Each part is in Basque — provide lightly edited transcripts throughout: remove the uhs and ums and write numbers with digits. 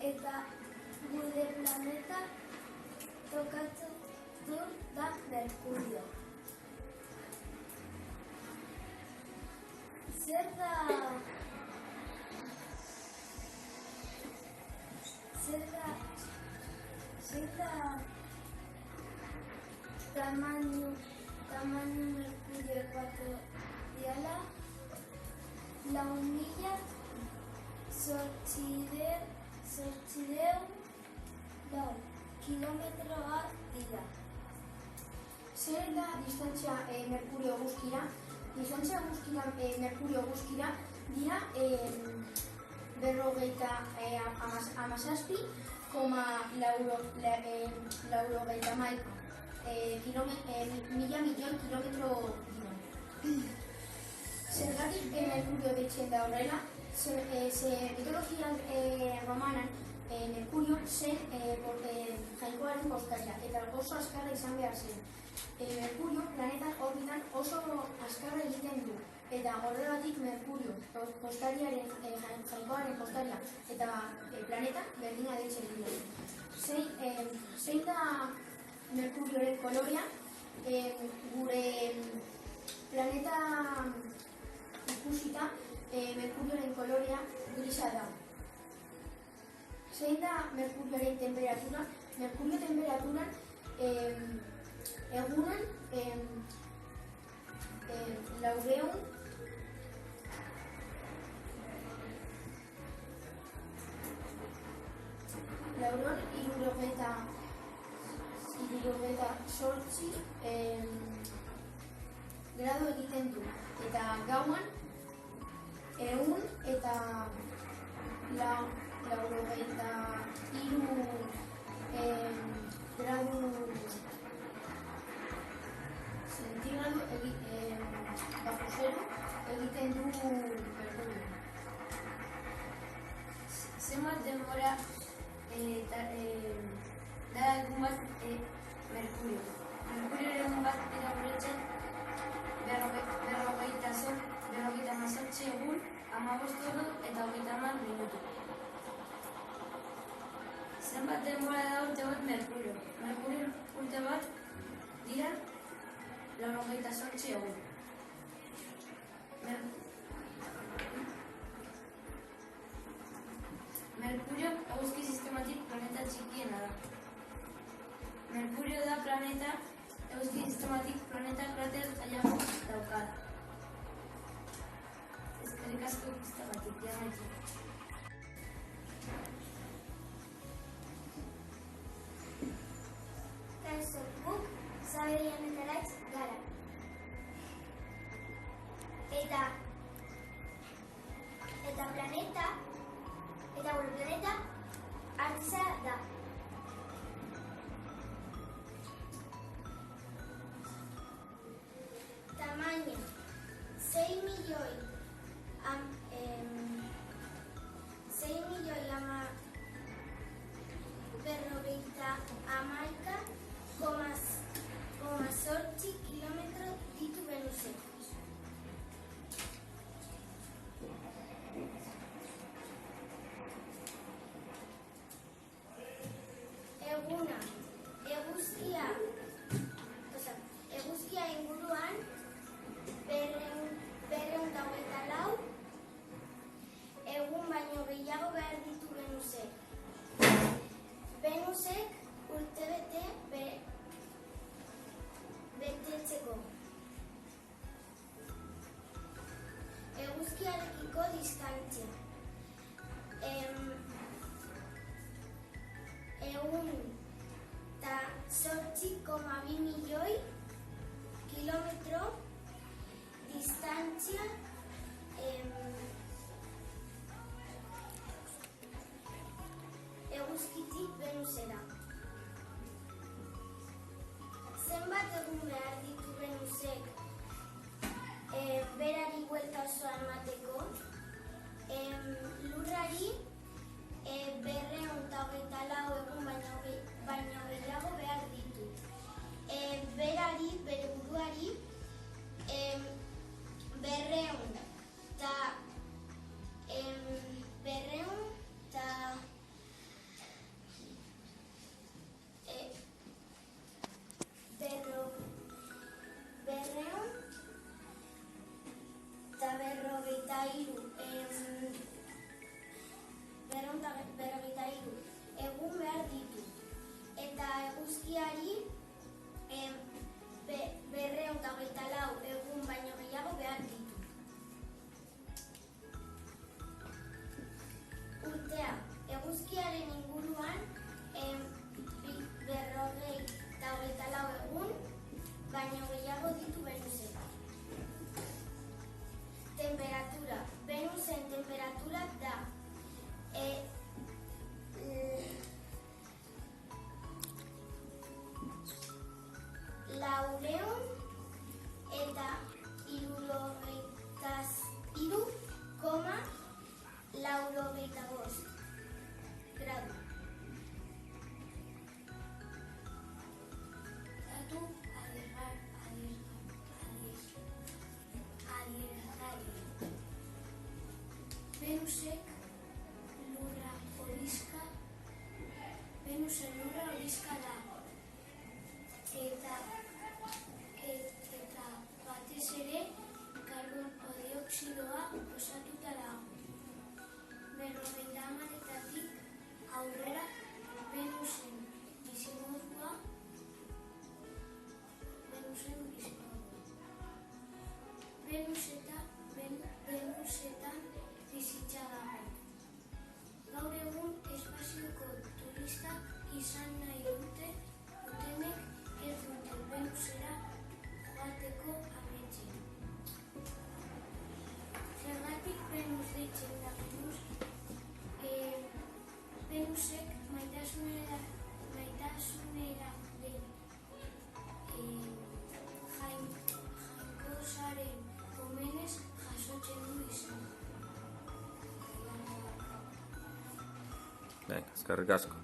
eta gure planeta tokatzen du da Merkurio. Zer da tamaño Merkurio ekuatoriala? 4.804 kilometroak dira. Zer da distantzia Merkurio eguzkira? Distantzia Merkurio eguzkira dira 57,87 mila milioi kilometro dira. Zergatik Merkurio deitzen da horrela? Mitologia romanan Merkurio zen jainkoaren postaria eta oso azkarra izan behar zen. Merkurio planetan orbitan oso azkarra egiten du eta horregatik Merkurio postariaren jainkoaren postaria eta planeta berdina deitzen dira. Zein da Merkurioren kolorea? Gure planeta ikusita Merkurioren kolorea grisa da. Zein da Merkurioren temperatura? Merkurio temperaturan egunan 468 grado egiten du eta gauan 193 gradu zentigrado bajo zero egiten du Merkurio. Zenbat denbora dara egun bat Merkurio? Merkurio egun bat irakurtzen 57 egun, 15 ordu eta 30 minutu. Zenbat denbora da urte bat Merkurio? Merkurio urte bat dira 98 egun. Merkurio eguzki sistematik planeta txikiena da. Merkurio da planeta eguzki sistematik planeta krater gehiago daukala. Eskerrik asko ikustagatik, jarraitu. Kaixo, guk Zaberian eta Laitz gara. Eta gure planeta Artisa da. Tamaño 6.000.000 kilometro ditu Venusek. Eguna, eguzkia inguruan 224 egun baino gehiago behar ditu Venusek. Venusek urtebete betetzeko. Eguzkiarekiko distantzia. 108,2 milioi kilometro distantzia eguzkitik Venusera. Zenbat egun behar ditu Venusek berari buelta osoa emateko? Lurrari 224 egun baino gehiago behar ditu. Berari, bere buruari, 200 egun behar ditu. Eta eguzkiari 224 egun baino gehiago behar ditu. Urtea, eguzkiaren inguruan 224 egun baino gehiago ditu Venusek. Temperatura, Venusen temperatura da 473,85 gradu. Datu adierazgarri. Venusen lurra horixka da. Eta batez ere karbono dioxidoa osatuta dago. 50-tik aurrera Venusen bizimodua Venusetan bizitza dago. Gaur egun espazioko turistak izan nahi dutenek ez dute Venusera joateko ametzik. Zergatik Venus deitzen da Venus? Venusek maitasunera den jainkosaren omenez jasotzen du izena. Eskerrik asko.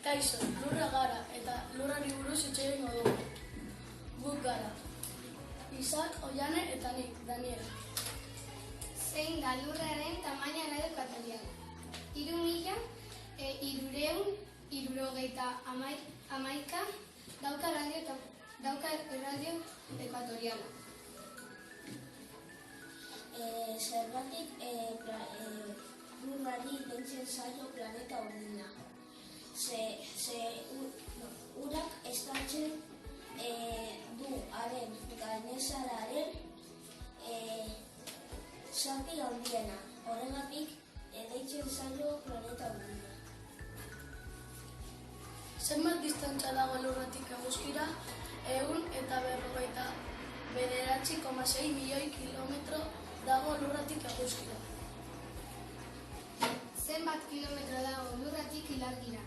Kaixo, lurra gara eta lurrari buruz hitz egingo dugu. Guk gara. Isak, Oiane eta nik, Daniel. Zein da lurraren tamaina radio ekatoriala? 3.371 dauka radio ekatoriala. Zergatik lurrari deitzen zaio planeta urdina. Urak estaltzen du haren gainazalaren zati handiena. Horregatik deitzen zaio planeta urdina. Zenbat distantzia dago lurretik eguzkira? 149,6 milioi kilometro dago lurretik eguzkira. Zenbat kilometro dago lurretik ilargira?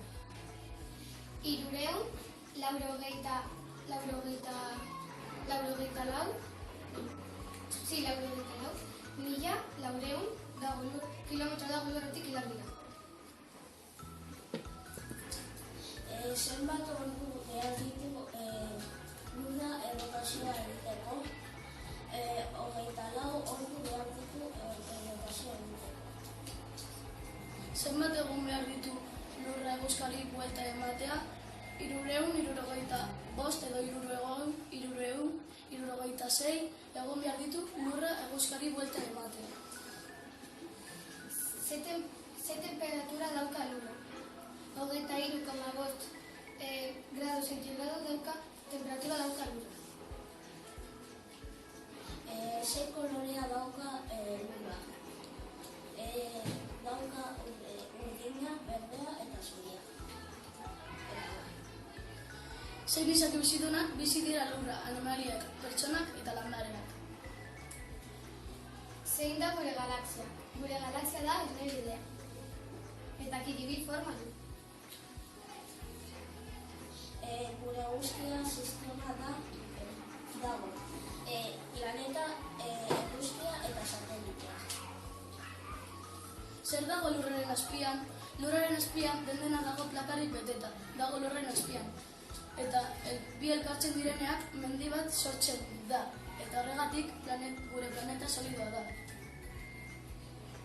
384,400 kilometro dago lurretik ilargira. Zenbat ordu behar ditu lurra errotazioa egiteko? 24 ordu behar ditu errotazioa egiteko. Zenbat egun behar ditu lurra eguzkari buelta ematea? 365 edo 366 egun behar ditu lurra eguzkari buelta ematea. Ze temperatura dauka lurra? 23,5 grado zentigrado temperatura dauka lurra. Ze kolorea dauka lurra? Dauka urdina, berdea eta zuria. Zein izaki bizidunak bizi dira lurra, animaliak, pertsonak eta landareak. Zein da gure galaxia? Gure galaxia da Esnerbidea. Eta kiribil forma du. Gure eguzkia sistema dago. Planeta, eguzkia eta satelitea. Zer dago lurraren azpian? Lurraren azpian dena dago plakarik beteta, dago lurraren azpian. Eta bi elkartzen direneak mendi bat sortzen da. Eta horregatik gure planeta solidoa da.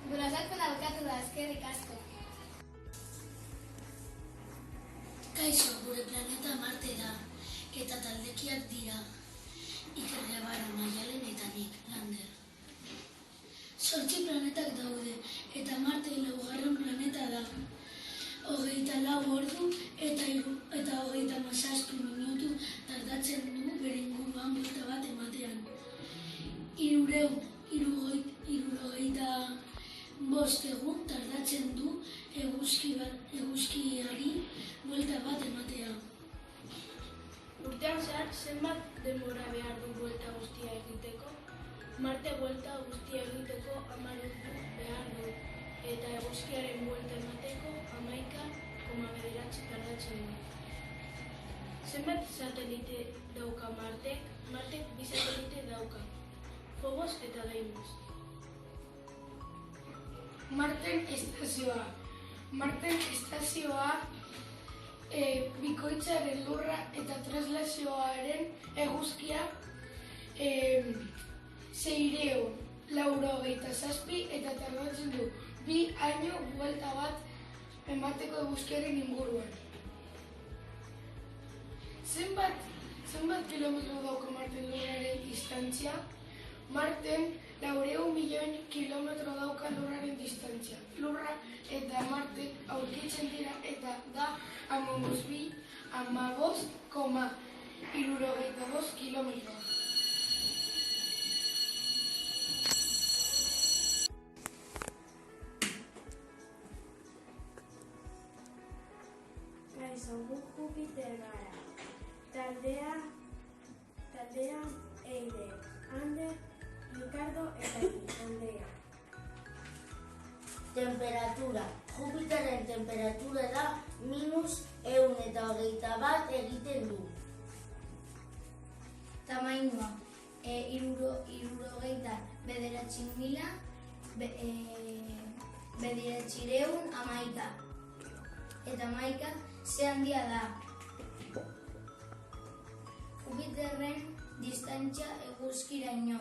Gure azalpena bukatu da, eskerrik asko. Kaixo, gure planeta Marte da, eta taldekiak dira. Iker Guevara, Maialen eta nik, Lander. 8 planetak daude, eta Marte laugarren planeta da. 24 ordu eta 37 minutu tardatzen du bere inguruan buelta bat ematean. 365 egun tardatzen du eguzkiari buelta bat ematea. Urtean zehar zenbat denbora behar du buelta guztia egiteko? Marte buelta guztia egiteko 10 ordu behar du, eta eguzkiaren buelta emateko 11,9 tardatzen du. Zenbat satelite dauka Martek? Martek 2 satelite dauka, Phobos eta Deimos. Marten estazioa bikoitzaren lurra eta traslazioaren eguzkia 687 eta tardatzen du 2 aino buelta bat emateko eguzkiaren inguruan. Zenbat kilometro dauka Marten lurraren distantzia? Marten 400 milioi kilometro dauka lurraren distantzia. Lurra eta Marte aurkitzen dira eta da 15,62 kilometro. Kaixo, gu Jupiter gara. Taldea Eider, Ander, Ricardo eta Andrea. Temperatura. Jupiterren temperatura da -121 egiten du. Tamainua, 69.911 eta maika ze handia da. Jupiterren distantzia eguzkiraino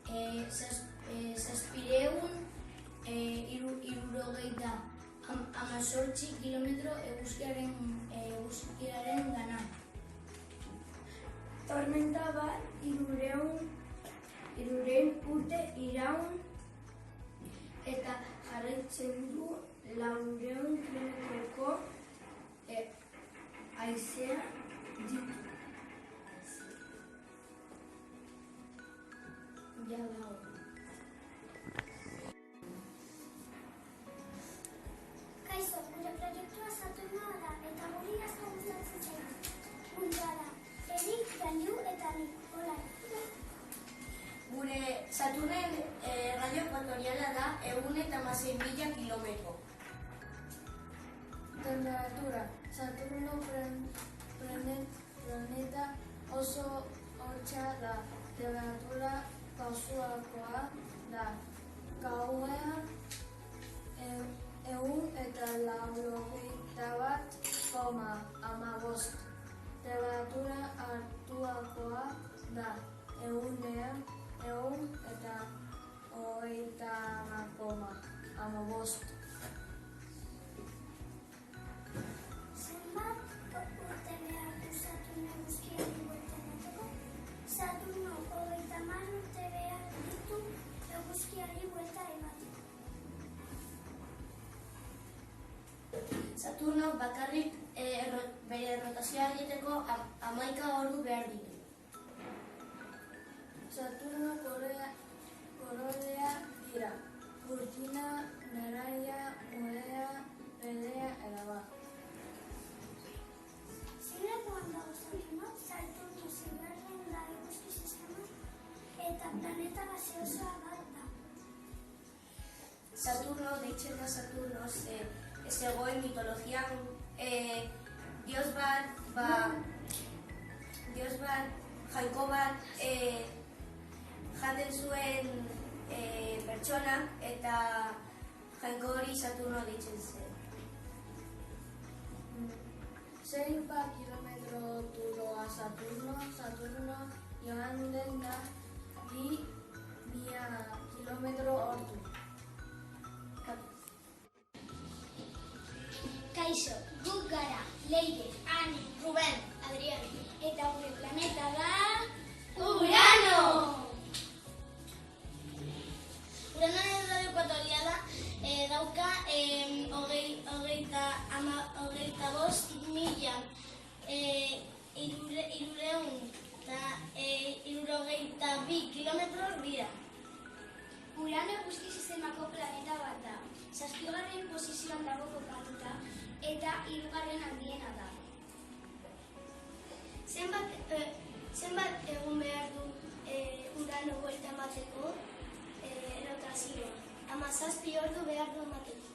718 kilometro eguzkiaren gana. Tormenta bat 300 urte iraun eta jarraitzen du 400 kilometroko haizea ditu. Kaixo, gure proiektua Saturnoa da eta guri asko gustatzen zaigu. Puntua da, Erik, Janju eta nik, hola. Gure Saturnen radio ekuatoriala da 116.000 kilometro. Temperatura. Saturno planeta oso hotza da. Temperatura kasuakoa da. Gauean 181,5. Temperatura altuakoa da. 130,5. Zenbat urte behar du Saturno eguzkiari buelta emateko? Saturno 30 urte behar ditu eguzkiari buelta emateko. Saturno bakarrik bere rotazioa egiteko 11 ordu behar ditu. Saturno kororea dira. Urtina, naraia, morea, pedrea eta bat. Zilekoan dago Saturno, Saturno zigarren da eguzki sistema eta planeta gaseosoa bat da. Saturno deitzen da Saturno zegoen mitologian dios bat, jainko bat jaten zuen pertsona eta jainko hori Saturno deitzen zen. 6 kilometro doa Saturno joan den da 2.000 kilometro ordu. Kaixo, guk gara Leire, Ane, Ruben, Adrián eta gure planeta da... Urano eguzki sistemako planeta bat da. 7. posizioan dago kokatuta eta 3. handiena da. Zenbat egun behar du Urano buelta emateko rotazioa? 17 ordu behar du emateko.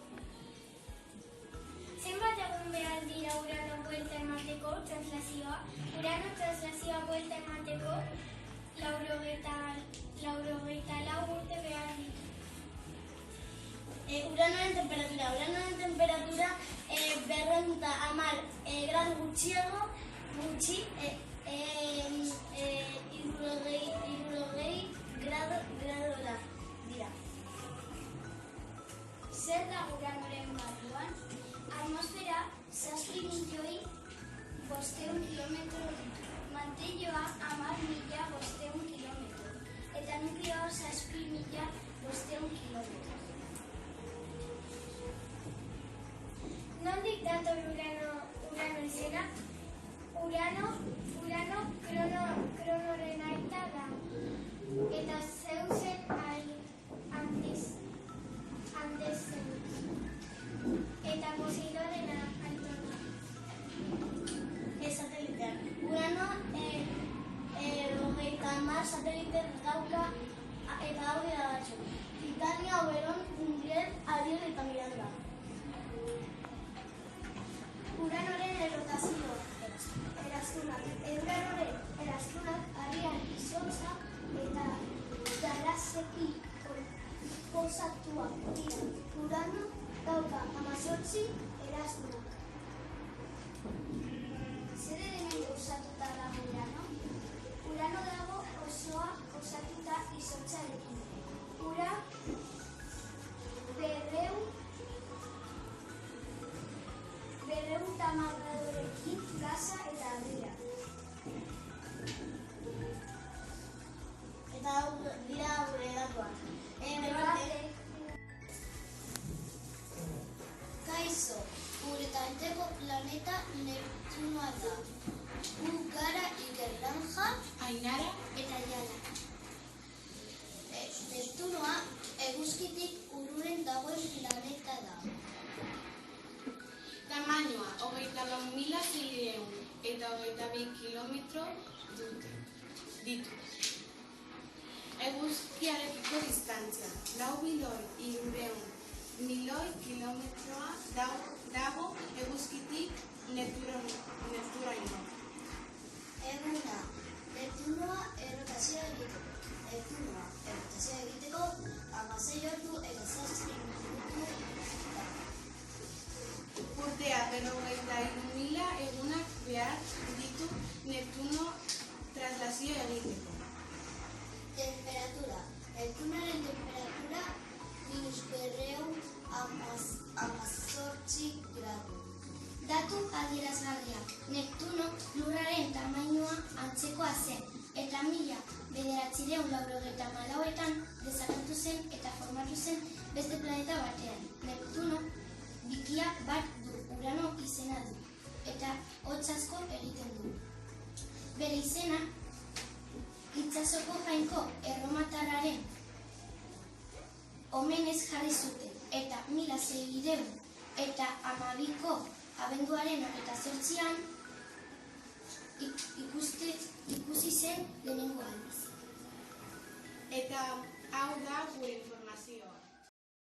Zenbat egun behar dira Urano buelta emateko translazioa? Urano translazioa buelta emateko 84 urte behar ditu. Uranoren temperatura 210 gradu gutxiago, 60 grado da dira. Zer da Uranoren barruan? Atmosfera 7.500.000 kilometro ditu. Mantelloa 10.500 kilometro. Eta nukleoa 7.500 kilometro. Nondik dator Urano izena? Urano Kronoren aita da. Eta Zeusen Andesen. Eta Poseidonena aitona. Satelitean. Urano 30 satelite dauka eta hau dira batzuk. Titania, Oberon, Ungriel, Ariel eta Miranda. Uranoren errotazioa. Uranoren eraztunak arian izotza eta galaxekin konposatuak dira. Urano dauka 18 eraztunak. Zer elementu osatuta dago Urano? Urano dago osoa osatuta izotzarekin. Ura 200 gradorekin gasa eta argia. Eta hau dira gure datuak. Kaixo, gure taldeko planeta Neptunoa da. Gu gara Iker Granja, Ainara, eta Jala. Neptunoa eguzkitik ururen dagoen planeta da. tamainoa 24.600 eta 22 kilometro ditu. Eguzkiarekiko distantzia 4.300.000 kilometroa dago eguzkitik Neptunoraino. Eguna, Neptunoa errotazioa egiteko. 16 ordu eta 6 minutu da. Urtea 53.000 egunak behar ditu Neptuno traslazio egiteko. Temperatura. Neptunoaren temperatura -218 gradu. Datu adierazgarriak. Neptuno lurraren tamainua antzekoa zen eta 1994etan desagertu zen eta formatu zen beste planeta batean. Neptuno bikia bat du, Urano izena du eta hotz asko egiten du. Bere izena itsasoko jainko erromatarraren omenez jarri zuten eta 1612ko abenduaren 28an ikusi zen lehenengo aldiz. Eta hau da gure